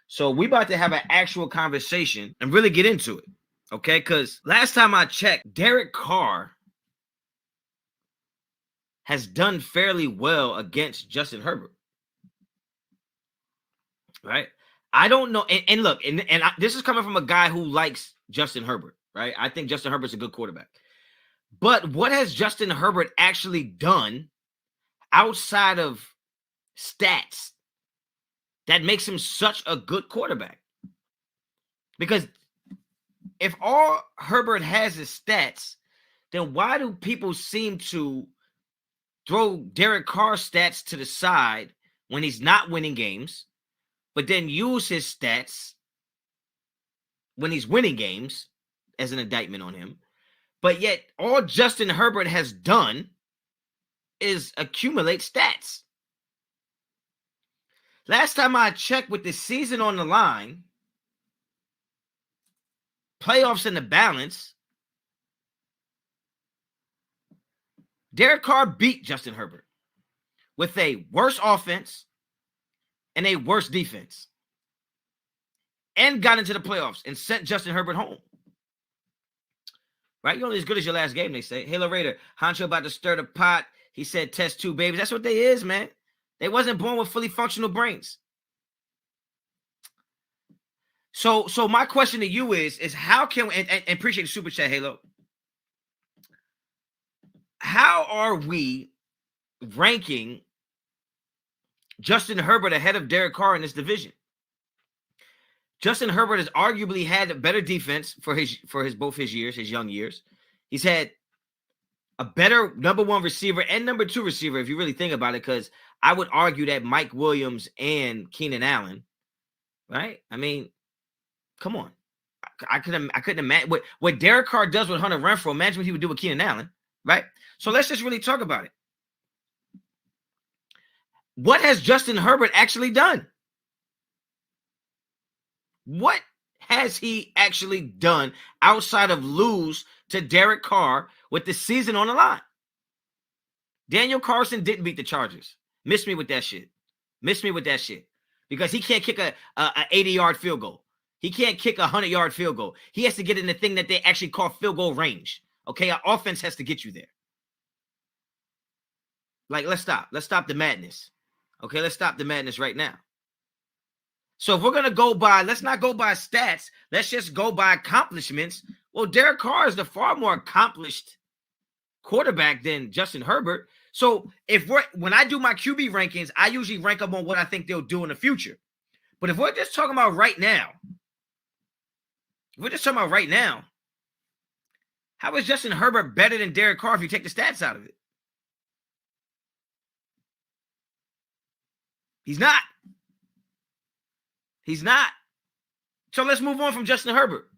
So we about to have an actual conversation and really get into it. Okay, because last time I checked, Derek Carr has done fairly well against Justin Herbert. Right? I don't know. And look, this is coming from a guy who likes Justin Herbert, right? I think Justin Herbert's a good quarterback. But what has Justin Herbert actually done outside of stats that makes him such a good quarterback? Because if all Herbert has is stats, then why do people seem to throw Derek Carr's stats to the side when he's not winning games, but then use his stats when he's winning games as an indictment on him? But yet all Justin Herbert has done is accumulate stats. Last time I checked, with the season on the line, playoffs in the balance, Derek Carr beat Justin Herbert with a worse offense and a worse defense, and got into the playoffs and sent Justin Herbert home. Right? You're only as good as your last game, they say. Halo Raider, Honcho about to stir the pot. He said test tube babies. That's what they is, man. They wasn't born with fully functional brains. So my question to you is how can we, and appreciate the super chat, Halo. How are we ranking Justin Herbert ahead of Derek Carr in this division? Justin Herbert has arguably had a better defense for his both his years, his young years. He's had a better number one receiver and number two receiver, if you really think about it, because I would argue that Mike Williams and Keenan Allen, right? I mean, come on. I couldn't imagine what Derek Carr does with Hunter Renfrow. Imagine what he would do with Keenan Allen, right? So let's just really talk about it. What has Justin Herbert actually done? What has he actually done outside of lose to Derek Carr with the season on the line? Daniel Carlson didn't beat the Chargers. Miss me with that shit. Because he can't kick a 80-yard field goal. He can't kick a 100-yard field goal. He has to get in the thing that they actually call field goal range. Okay, our offense has to get you there. Like, let's stop. Let's stop the madness. Okay, let's stop the madness right now. So if we're going to go by, let's not go by stats. Let's just go by accomplishments. Well, Derek Carr is the far more accomplished quarterback than Justin Herbert. So when I do my QB rankings, I usually rank them on what I think they'll do in the future. But if we're just talking about right now, how is Justin Herbert better than Derek Carr if you take the stats out of it? He's not. So let's move on from Justin Herbert.